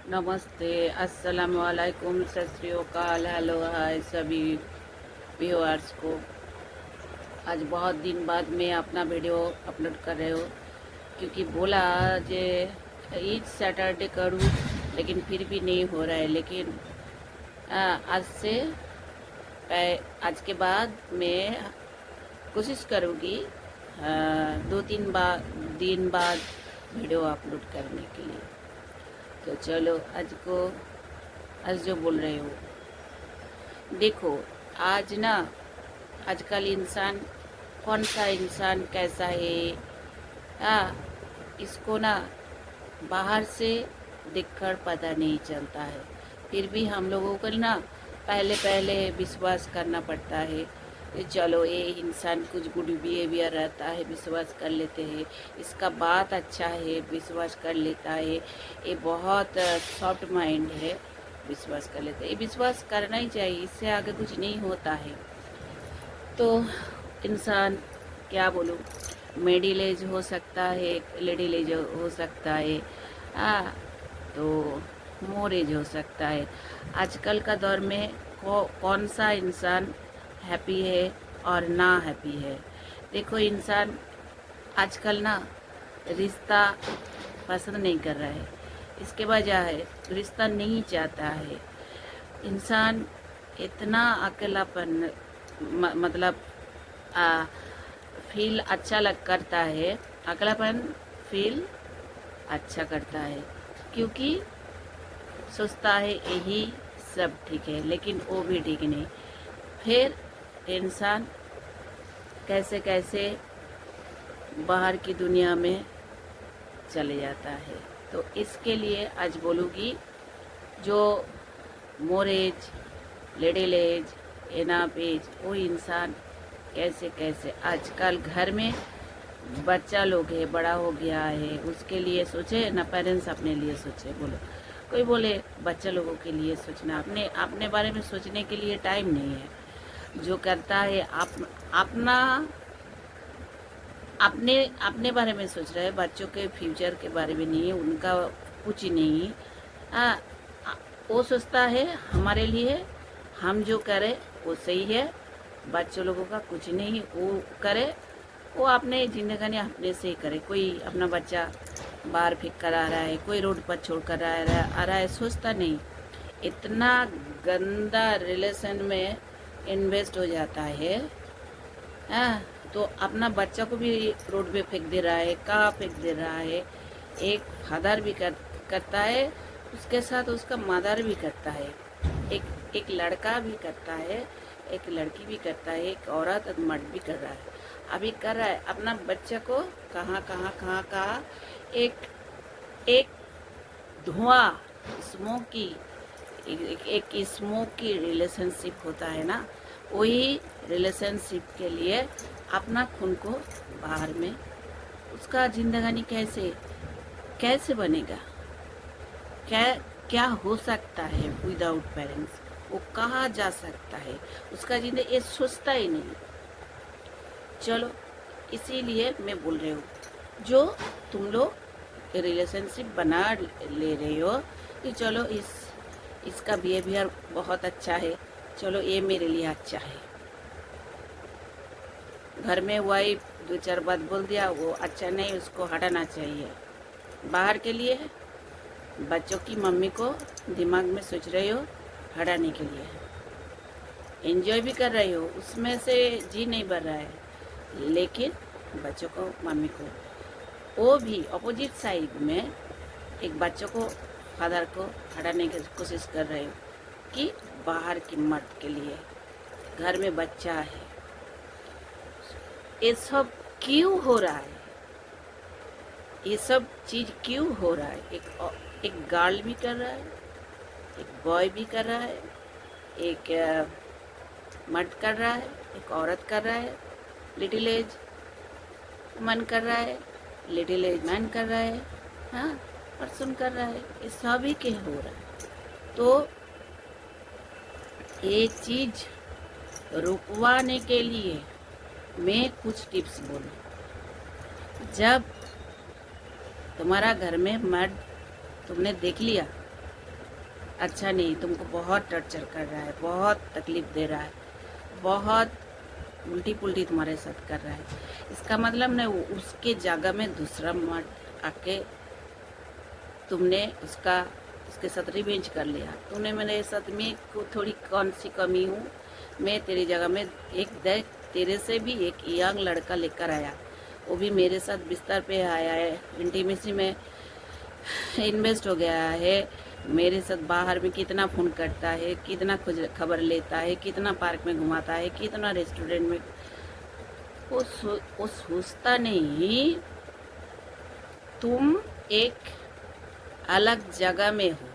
नमस्ते, अस्सलाम वालेकुम, सत श्री अकाल, हेलो हाय सभी व्यूअर्स को। आज बहुत दिन बाद मैं अपना वीडियो अपलोड कर रहे हो क्योंकि बोला जे ईच सैटरडे करूँ, लेकिन फिर भी नहीं हो रहा है। लेकिन आज से आज के बाद मैं कोशिश करूँगी 2-3 दिन बाद वीडियो अपलोड करने के लिए। तो चलो आज जो बोल रहे हो, देखो आज ना, आजकल इंसान कौन सा इंसान कैसा है, इसको ना बाहर से देखकर पता नहीं चलता है। फिर भी हम लोगों को ना पहले पहले विश्वास करना पड़ता है कि चलो ये इंसान कुछ गुड बिहेवियर रहता है, विश्वास कर लेते हैं, इसका बात अच्छा है, विश्वास कर लेता है, ये बहुत सॉफ्ट माइंड है, विश्वास कर लेते हैं। ये विश्वास करना ही चाहिए, इससे आगे कुछ नहीं होता है। तो इंसान क्या बोलूँ, मिडिल एज हो सकता है, लेडील एज हो सकता है, तो मोर एज हो सकता है। आजकल का दौर में कौन सा इंसान हैप्पी है और ना हैप्पी है। देखो इंसान आजकल ना रिश्ता पसंद नहीं कर रहा है, इसके बजाय रिश्ता नहीं चाहता है। इंसान इतना अकेलापन मतलब फील अच्छा करता है, अकेलापन फील अच्छा करता है, क्योंकि सोचता है यही सब ठीक है, लेकिन वो भी ठीक नहीं। फिर इंसान कैसे कैसे बाहर की दुनिया में चले जाता है। तो इसके लिए आज बोलूँगी, जो more age, little age, enough age, वो इंसान कैसे कैसे आजकल घर में बच्चा लोग है, बड़ा हो गया है, उसके लिए सोचे ना, पेरेंट्स अपने लिए सोचे। बोलो कोई बोले बच्चा लोगों के लिए सोचना, अपने अपने बारे में सोचने के लिए टाइम नहीं है। जो करता है अपना अपने अपने बारे में सोच रहा है, बच्चों के फ्यूचर के बारे में नहीं है, उनका कुछ नहीं। वो सोचता है हमारे लिए हम जो करें वो सही है, बच्चों लोगों का कुछ नहीं वो करे, वो अपने जिंदगानी अपने से ही करे। कोई अपना बच्चा बाहर फेंक कर आ रहा है, कोई रोड पर छोड़ कर आ रहा है, सोचता नहीं। इतना गंदा रिलेशन में इन्वेस्ट हो जाता है, तो अपना बच्चा को भी रोड पे फेंक दे रहा है, कहाँ फेंक दे रहा है। एक फादर भी करता है, उसके साथ उसका मदर भी करता है, एक लड़का भी करता है, एक लड़की भी करता है, एक औरत और मर्द भी कर रहा है। अभी कर रहा है अपना बच्चा को कहाँ एक एक धुआं स्मोकी, एक स्मोक की रिलेशनशिप होता है ना, वही रिलेशनशिप के लिए अपना खून को बाहर में, उसका जिंदगानी कैसे कैसे बनेगा, क्या क्या हो सकता है विदाउट पेरेंट्स, वो कहाँ जा सकता है, उसका जिंदगी ये सोचता ही नहीं। चलो इसीलिए मैं बोल रही हूँ, जो तुम लोग रिलेशनशिप बना ले रहे हो कि चलो इसका बिहेवियर बहुत अच्छा है, चलो ये मेरे लिए अच्छा है, घर में वाइफ 2-4 बात बोल दिया, वो अच्छा नहीं, उसको हटाना चाहिए। बाहर के लिए बच्चों की मम्मी को दिमाग में सोच रहे हो हटाने के लिए, एंजॉय भी कर रहे हो, उसमें से जी नहीं भर रहा है, लेकिन बच्चों को मम्मी को, वो भी अपोजिट साइड में एक बच्चों को फादर को हटाने की कोशिश कर रहे हो कि बाहर की मर्द के लिए, घर में बच्चा है। ये सब क्यों हो रहा है, ये सब चीज क्यों हो रहा है। एक गर्ल भी कर रहा है, एक बॉय भी कर रहा है, एक मर्द कर रहा है, एक औरत कर रहा है, लिटिल एज मन कर रहा है, लिटिल एज मैन कर रहा है, हाँ पर्सन कर रहा है, ये सभी के हो रहा है। तो ये चीज रुकवाने के लिए मैं कुछ टिप्स बोलूँ। जब तुम्हारा घर में मर्द तुमने देख लिया अच्छा नहीं, तुमको बहुत टॉर्चर कर रहा है, बहुत तकलीफ दे रहा है, बहुत उल्टी पुल्टी तुम्हारे साथ कर रहा है। इसका मतलब नहीं उसके जगह में दूसरा मर्द आके तुमने उसके साथ रिवेंज कर लिया। तूने मेरे साथ में को थोड़ी कौन सी कमी हूँ, मैं तेरी जगह में एक देख तेरे से भी एक यंग लड़का लेकर आया, वो भी मेरे साथ बिस्तर पे आया है, इंटीमेसी में इन्वेस्ट हो गया है, मेरे साथ बाहर में कितना फ़ोन करता है, कितना खबर लेता है, कितना पार्क में घुमाता है, कितना रेस्टोरेंट में। वो सोचता नहीं तुम एक अलग जगह में हो,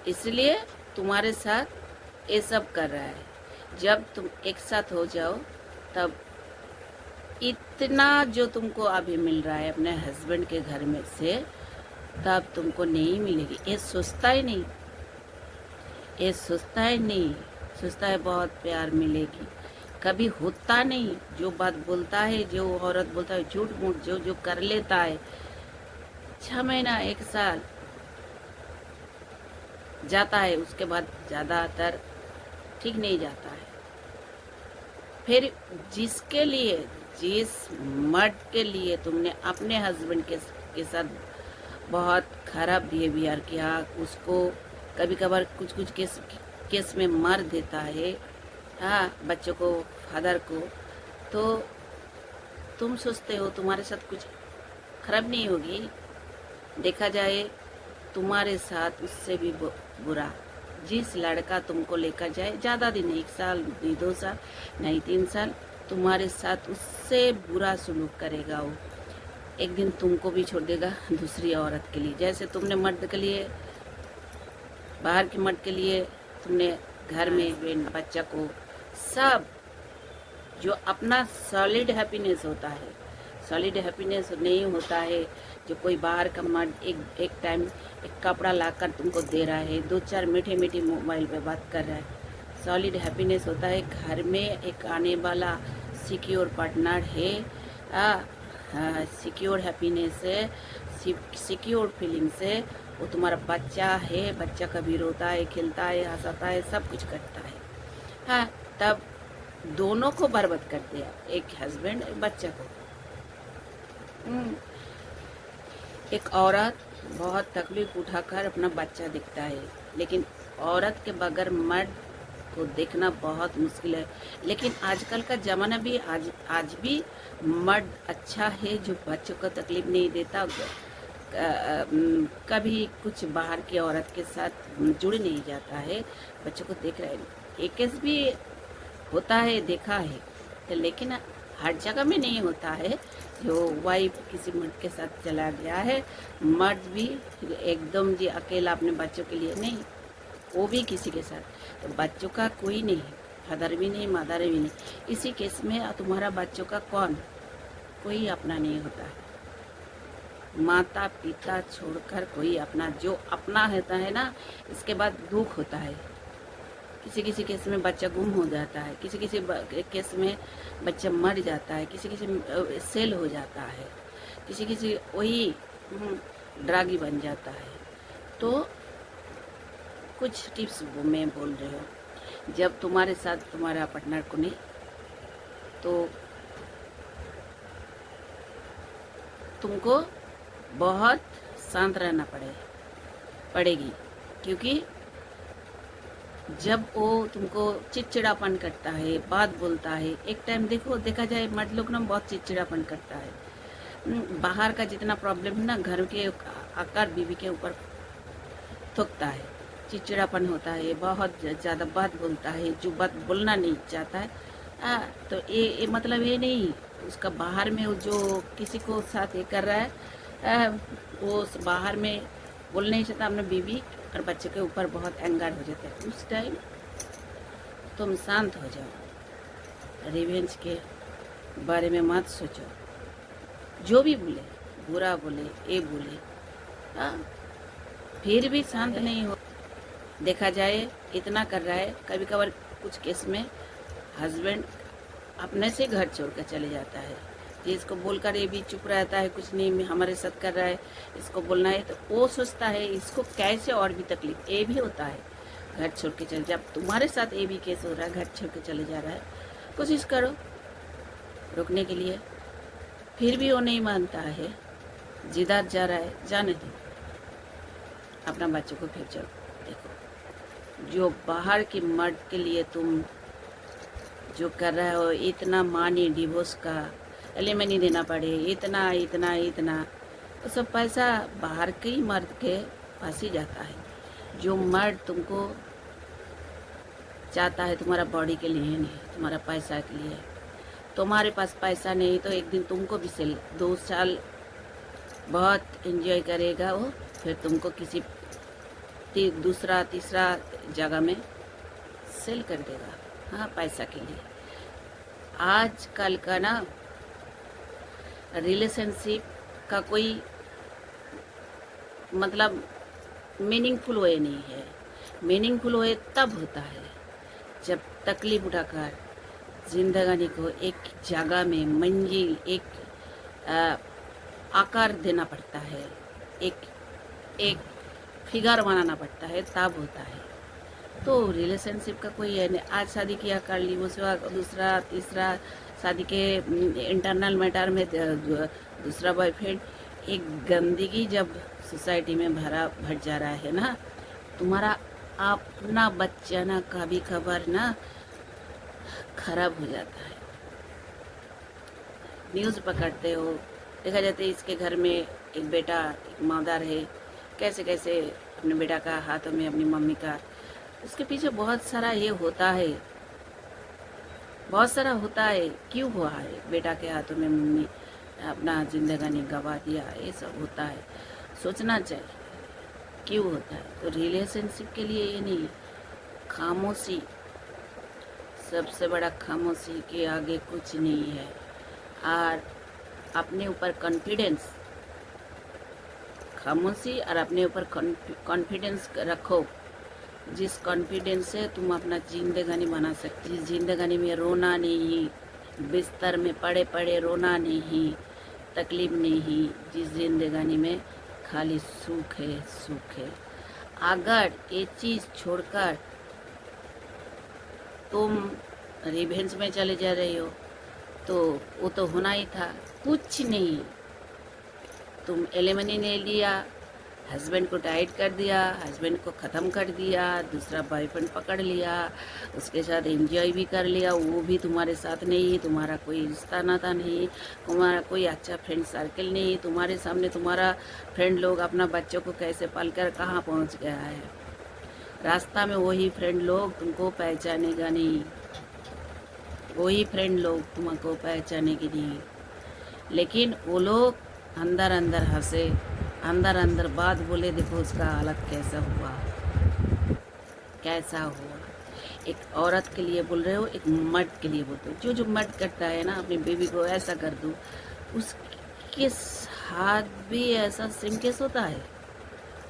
इसलिए तुम्हारे साथ ये सब कर रहा है। जब तुम एक साथ हो जाओ तब इतना जो तुमको अभी मिल रहा है अपने हस्बैंड के घर में से, तब तुमको नहीं मिलेगी। ये सोचता ही नहीं, ये सोचता ही नहीं, सोचता है बहुत प्यार मिलेगी, कभी होता नहीं। जो बात बोलता है, जो औरत बोलता है झूठ मूठ, जो जो कर लेता है 6 महीना 1 साल जाता है, उसके बाद ज़्यादातर ठीक नहीं जाता है। फिर जिसके लिए, जिस मर्द के लिए तुमने अपने हस्बैंड के साथ बहुत खराब बिहेवियर किया, उसको कभी कभार कुछ कुछ केस में मार देता है, हाँ, बच्चों को, फादर को, तो तुम सोचते हो तुम्हारे साथ कुछ खराब नहीं होगी। देखा जाए तुम्हारे साथ उससे भी बुरा जिस लड़का तुमको लेकर जाए, ज़्यादा दिन 1 साल नहीं 2 साल नहीं 3 साल, तुम्हारे साथ उससे बुरा सलूक करेगा। वो एक दिन तुमको भी छोड़ देगा दूसरी औरत के लिए। जैसे तुमने मर्द के लिए, बाहर के मर्द के लिए तुमने घर में बच्चा को, सब जो अपना सॉलिड हैप्पीनेस होता है, सॉलिड हैप्पीनेस नहीं होता है। जो कोई बाहर का मर्द एक टाइम एक कपड़ा लाकर तुमको दे रहा है, 2-4 मीठे मीठे मोबाइल पे बात कर रहा है, सॉलिड हैप्पीनेस होता है घर में एक आने वाला सिक्योर पार्टनर है, सिक्योर हैप्पीनेस है, सिक्योर फीलिंग्स है। वो तुम्हारा बच्चा है, बच्चा कभी रोता है, खेलता है, हंसाता है, सब कुछ करता है, हाँ, तब दोनों को बर्बाद कर दिया, एक हस्बैंड एक बच्चा को। एक औरत बहुत तकलीफ उठाकर अपना बच्चा दिखता है, लेकिन औरत के बगैर मर्द को देखना बहुत मुश्किल है। लेकिन आजकल का ज़माना भी आज भी मर्द अच्छा है जो बच्चों को तकलीफ नहीं देता, कभी कुछ बाहर की औरत के साथ जुड़ नहीं जाता है, बच्चों को देख रहा है। एक केस भी होता है, देखा है, तो लेकिन हर जगह में नहीं होता है। जो वाइफ किसी मर्द के साथ चला गया है, मर्द भी एकदम जी अकेला अपने बच्चों के लिए नहीं, वो भी किसी के साथ, तो बच्चों का कोई नहीं, फादर भी नहीं, मदर भी नहीं। इसी केस में तुम्हारा बच्चों का कौन, कोई अपना नहीं होता है। माता पिता छोड़कर कोई अपना, जो अपना होता है ना, इसके बाद दुख होता है। किसी किसी केस में बच्चा गुम हो जाता है, किसी किसी केस में बच्चा मर जाता है, किसी किसी सेल हो जाता है, किसी किसी वही ड्रागी बन जाता है। तो कुछ टिप्स मैं बोल रही हूँ, जब तुम्हारे साथ तुम्हारा पार्टनर को नहीं, तो तुमको बहुत शांत रहना पड़ेगी, क्योंकि जब वो तुमको चिड़चिड़ापन करता है, बात बोलता है, एक टाइम देखा जाए मर्द लोग ना बहुत चिड़चिड़ापन करता है। बाहर का जितना प्रॉब्लम है ना, घर के आकर बीवी के ऊपर थोकता है, चिड़चिड़ापन होता है, बहुत ज़्यादा बात बोलता है, जो बात बोलना नहीं चाहता है। तो ये मतलब ये नहीं उसका बाहर में जो किसी को साथ ये कर रहा है, वो बाहर में बोल नहीं चाहता अपने बीवी और बच्चे के ऊपर बहुत एंगर हो जाता है। उस टाइम तुम शांत हो जाओ, रिवेंज के बारे में मत सोचो। जो भी बोले, बुरा बोले, ये बोले, फिर भी शांत नहीं हो। देखा जाए इतना कर रहा है, कभी कभार कुछ केस में हस्बैंड अपने से घर छोड़कर चले जाता है, ये इसको बोलकर ये भी चुप रहता है, कुछ नहीं हमारे साथ कर रहा है, इसको बोलना है, तो वो सोचता है इसको कैसे और भी तकलीफ। ये भी होता है घर छोड़ के चले, जब तुम्हारे साथ ये भी केस हो रहा है, घर छोड़ के चले जा रहा है, कोशिश करो रोकने के लिए, फिर भी वो नहीं मानता है, जिद्दात जा रहा है, जाने दो, अपना बच्चों को फिर चलो। देखो जो बाहर की मर्द के लिए तुम जो कर रहे हो, इतना मानी डिवोर्स का एलिमनी देना पड़े, इतना इतना इतना, वो सब पैसा बाहर के ही मर्द के पास ही जाता है। जो मर्द तुमको चाहता है तुम्हारा बॉडी के लिए नहीं, तुम्हारा पैसा के लिए, तुम्हारे पास पैसा नहीं तो एक दिन तुमको भी सेल, 2 साल बहुत एंजॉय करेगा वो, फिर तुमको किसी दूसरा तीसरा जगह में सेल कर देगा, हाँ पैसा के लिए। आजकल का ना रिलेशनशिप का कोई मतलब मीनिंगफुल वे नहीं है। मीनिंगफुल वे तब होता है जब तकलीफ उठाकर जिंदगानी को एक जगह में मंजिल, एक आकार देना पड़ता है, एक फिगर बनाना पड़ता है, तब होता है। तो रिलेशनशिप का कोई है नहीं, आज शादी किया कर ली, उसके दूसरा तीसरा शादी के इंटरनल मैटर में दूसरा बॉयफ्रेंड, एक गंदगी जब सोसाइटी में भर जा रहा है ना, तुम्हारा अपना बच्चा ना कभी खबर ना खराब हो जाता है। न्यूज़ पकड़ते हो, देखा जाता है इसके घर में एक बेटा, एक मादार है, कैसे कैसे अपने बेटा का हाथों में अपनी मम्मी का, उसके पीछे बहुत सारा ये होता है, बहुत सारा होता है। क्यों हुआ है बेटा के हाथों में मम्मी अपना जिंदगानी गवा दिया, ये सब होता है, सोचना चाहिए क्यों होता है। तो रिलेशनशिप के लिए ये नहीं है, खामोशी, सबसे बड़ा खामोशी के आगे कुछ नहीं है। और अपने ऊपर कॉन्फिडेंस, खामोशी और अपने ऊपर कॉन्फिडेंस रखो, जिस कॉन्फिडेंस से तुम अपना जिंदगानी बना सकती, जिस जिंदगानी में रोना नहीं, बिस्तर में पड़े पड़े रोना नहीं, तकलीफ नहीं, जिस जिंदगानी में खाली सुख है, सुख है। अगर ये चीज़ छोड़कर तुम रिवेंज में चले जा रहे हो तो वो तो होना ही था, कुछ नहीं। तुम एलिमनी ले लिया, हस्बैंड को टाइट कर दिया, हस्बैंड को ख़त्म कर दिया, दूसरा बॉयफ्रेंड पकड़ लिया, उसके साथ एंजॉय भी कर लिया, वो भी तुम्हारे साथ नहीं, तुम्हारा कोई रिश्ता नाता नहीं, तुम्हारा कोई अच्छा फ्रेंड सर्कल नहीं, तुम्हारे सामने तुम्हारा फ्रेंड लोग अपना बच्चों को कैसे पालकर कहाँ पहुँच गया है। रास्ता में वही फ्रेंड लोग तुमको पहचानेगा नहीं, वही फ्रेंड लोग तुमको पहचानेगी नहीं, लेकिन वो लोग अंदर अंदर हंसे, अंदर अंदर बात बोले, देखो उसका हालत कैसा हुआ, कैसा हुआ। एक औरत के लिए बोल रहे हो, एक मर्द के लिए बोलते हो। जो मर्द करता है ना, अपनी बेबी को ऐसा कर दो, उसके साथ भी ऐसा सेम केस होता है।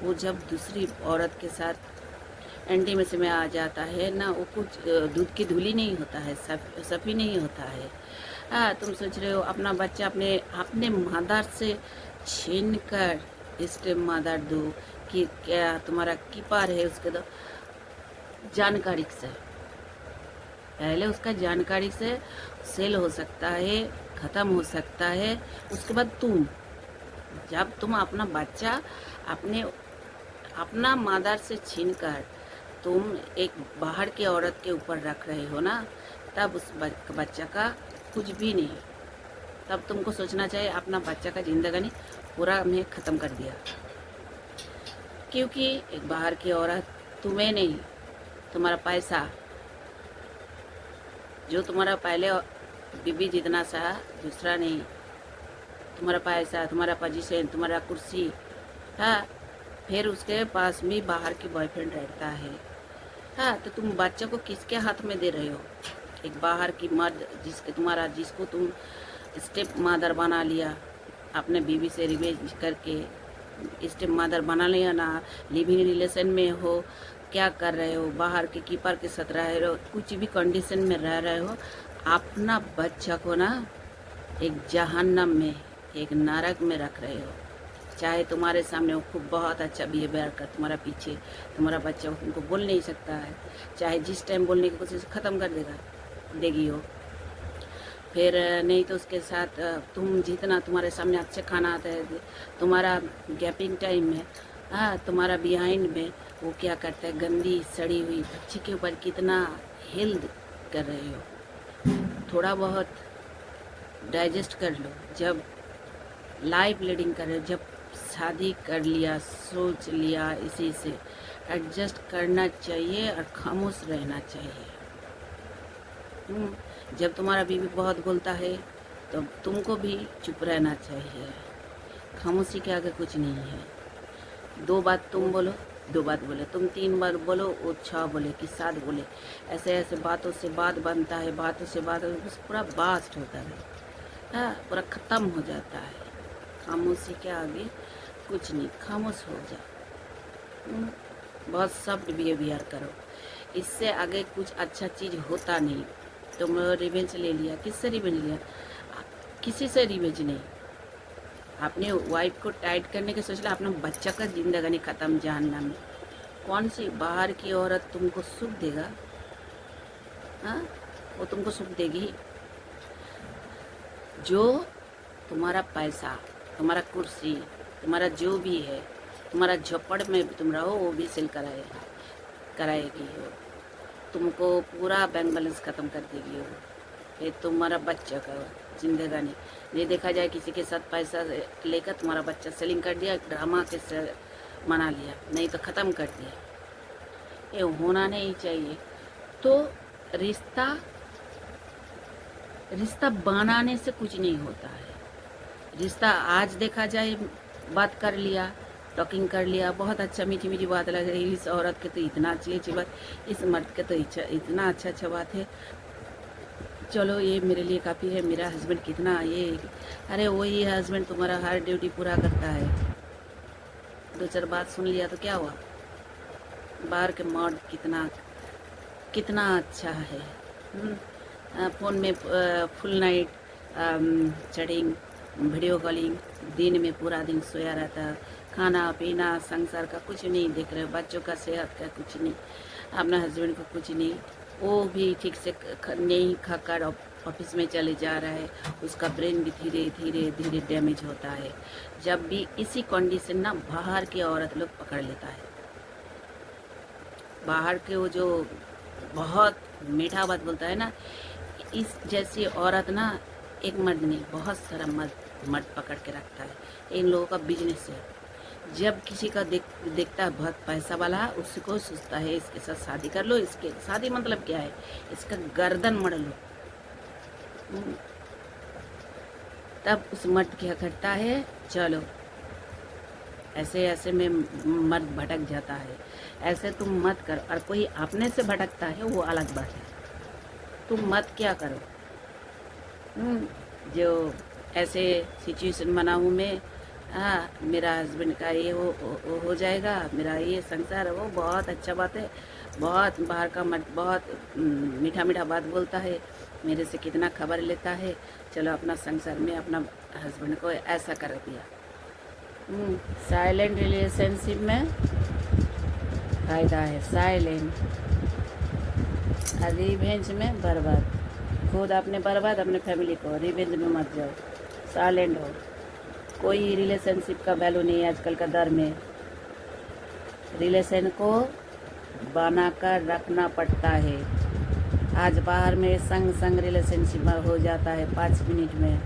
वो जब दूसरी औरत के साथ इंटीमेसी में आ जाता है ना, वो कुछ दूध की धूली नहीं होता है, सफी नहीं होता है। हाँ, तुम सोच रहे हो अपना बच्चा अपने मादार से छीन कर स्टेप मादार दो, कि क्या तुम्हारा कीपर है, उसके दो जानकारी से, पहले उसका जानकारी से सेल हो सकता है, ख़त्म हो सकता है। उसके बाद जब तुम अपना बच्चा अपना मादार से छीन कर तुम एक बाहर की औरत के ऊपर रख रहे हो ना, तब उस बच्चा का कुछ भी नहीं। तब तुमको सोचना चाहिए अपना बच्चा का जिंदगानी पूरा हमने ख़त्म कर दिया, क्योंकि एक बाहर की औरत तुम्हें नहीं, तुम्हारा पैसा, जो तुम्हारा पहले बीबी जितना सा, दूसरा नहीं, तुम्हारा पैसा, तुम्हारा पोजीशन, तुम्हारा कुर्सी, हाँ, फिर उसके पास भी बाहर की बॉयफ्रेंड रहता है। हाँ, तो तुम बच्चे को किसके हाथ में दे रहे हो? एक बाहर की मर्द जिसको तुम स्टेप मदर बना लिया, अपने बीवी से रिवेंज करके स्टेप मदर बना लिया ना, लिविंग रिलेशन में हो, क्या कर रहे हो, बाहर के कीपर के साथ रह रहे हो, कुछ भी कंडीशन में रह रहे हो, अपना बच्चा को ना एक जहन्नम में, एक नरक में रख रहे हो। चाहे तुम्हारे सामने वो खूब बहुत अच्छा बिहेवियर कर, तुम्हारा पीछे तुम्हारा बच्चा तुमको बोल नहीं सकता है, चाहे जिस टाइम बोलने की कोशिश ख़त्म कर देगी हो। फिर नहीं तो उसके साथ तुम जितना तुम्हारे सामने अच्छे खाना आता है, तुम्हारा गैपिंग टाइम में, हाँ, तुम्हारा बिहाइंड में वो क्या करता है, गंदी सड़ी हुई बच्ची के ऊपर कितना हेल्द कर रहे हो। थोड़ा बहुत डाइजेस्ट कर लो। जब लाइफ लीडिंग कर रहे हो, जब शादी कर लिया, सोच लिया, इसी से एडजस्ट करना चाहिए और खामोश रहना चाहिए। जब तुम्हारा बीवी बहुत बोलता है तो तुमको भी चुप रहना चाहिए। खामोशी के आगे कुछ नहीं है। 2 बात तुम बोलो, 2 बात बोले तुम, 3 बार बोलो वो 6 बोले कि 7 बोले। ऐसे ऐसे बातों से बात बनता है, बातों से बात पूरा बास्ट होता है, हाँ, पूरा ख़त्म हो जाता है। खामोशी के आगे कुछ नहीं, खामोश हो जाओ। बहुत सॉफ्ट बिहेवियर करो, इससे आगे कुछ अच्छा चीज़ होता नहीं। तुम रिवेंज ले लिया, किससे रिवेंज लिया? किसी से रिवेंज नहीं। अपने वाइफ को टाइट करने के सोच लिया, अपना बच्चा का जिंदगानी ख़त्म जानना में। कौन सी बाहर की औरत तुमको सुख देगा? हाँ, वो तुमको सुख देगी? जो तुम्हारा पैसा, तुम्हारा कुर्सी, तुम्हारा जो भी है, तुम्हारा झोपड़ में भी तुम रहो, वो भी सेल कराएगी वो। तुमको पूरा बैंक बैलेंस ख़त्म कर देगी वो। फिर तुम्हारा बच्चा का जिंदगानी नहीं देखा जाए, किसी के साथ पैसा लेकर तुम्हारा बच्चा सेलिंग कर दिया, ड्रामा के से मना लिया, नहीं तो ख़त्म कर दिया। ये होना नहीं चाहिए। तो रिश्ता बनाने से कुछ नहीं होता है। रिश्ता आज देखा जाए, बात कर लिया, टॉकिंग कर लिया, बहुत अच्छा मीठी मीठी बात लग रही, इस औरत के तो इतना अच्छी बात, इस मर्द के तो इतना अच्छा बात है, चलो ये मेरे लिए काफ़ी है, मेरा हस्बैंड कितना ये, अरे वही हस्बैंड तुम्हारा हर ड्यूटी पूरा करता है। 2-4 बात सुन लिया तो क्या हुआ? बाहर के मर्द कितना अच्छा है। फ़ोन में full night chatting, video calling, दिन में पूरा दिन सोया रहता है, खाना पीना संसार का कुछ नहीं देख रहे, बच्चों का सेहत का कुछ नहीं, अपना हस्बैंड को कुछ नहीं, वो भी ठीक से नहीं खाकर ऑफिस में चले जा रहा है, उसका ब्रेन भी धीरे धीरे डैमेज होता है। जब भी इसी कंडीशन ना बाहर की औरत लोग पकड़ लेता है। बाहर के वो जो बहुत मीठा बात बोलता है ना, इस जैसी औरत ना एक मर्द नहीं, बहुत सारा मर्द पकड़ के रखता है। इन लोगों का बिजनेस है। जब किसी का देखता है बहुत पैसा वाला, उसको सोचता है इसके साथ शादी कर लो। इसके शादी मतलब क्या है? इसका गर्दन मड़ लो। तब उस मर्द क्या करता है, चलो ऐसे में मर्द भटक जाता है। ऐसे तुम मत करो। और कोई अपने से भटकता है वो अलग बात है, तुम मत क्या करो। जो ऐसे सिचुएशन बना हूँ मैं, हाँ, मेरा हस्बैंड का ये हो जाएगा, मेरा ये संसार, वो बहुत अच्छा बात है, बहुत बाहर का मर्द बहुत मीठा मीठा बात बोलता है, मेरे से कितना खबर लेता है, चलो अपना संसार में अपना हस्बैंड को ऐसा कर दिया। साइलेंट रिलेशनशिप में फ़ायदा है, साइलेंट। रिवेंज में बर्बाद, खुद अपने बर्बाद, अपने फैमिली को। रिवेंज में मत जाओ, साइलेंट हो। कोई रिलेशनशिप का वैल्यू नहीं है आजकल का दौर में। रिलेशन को बनाकर रखना पड़ता है। आज बाहर में संग रिलेशनशिप हो जाता है 5 मिनट में,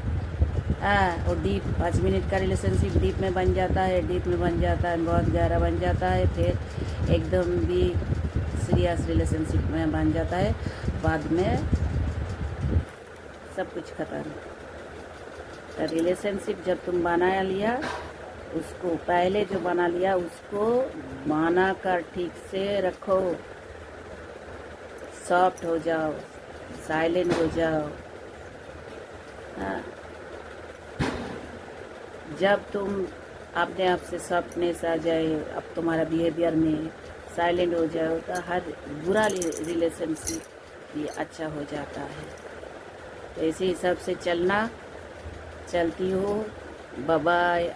और डीप 5 मिनट का रिलेशनशिप डीप में बन जाता है, बहुत गहरा बन जाता है, फिर एकदम भी सीरियस रिलेशनशिप में बन जाता है। बाद में सब कुछ खत्म। तो रिलेशनशिप जब तुम बना लिया, उसको पहले जो बना लिया उसको बना कर ठीक से रखो, सॉफ्ट हो जाओ, साइलेंट हो जाओ। जब तुम अपने आप से सॉफ्टनेस आ जाए, अब तुम्हारा बिहेवियर में साइलेंट हो जाओ, तो हर बुरा रिलेशनशिप भी अच्छा हो जाता है। तो इसी हिसाब से चलना, चलती हूँ, बाय बाय।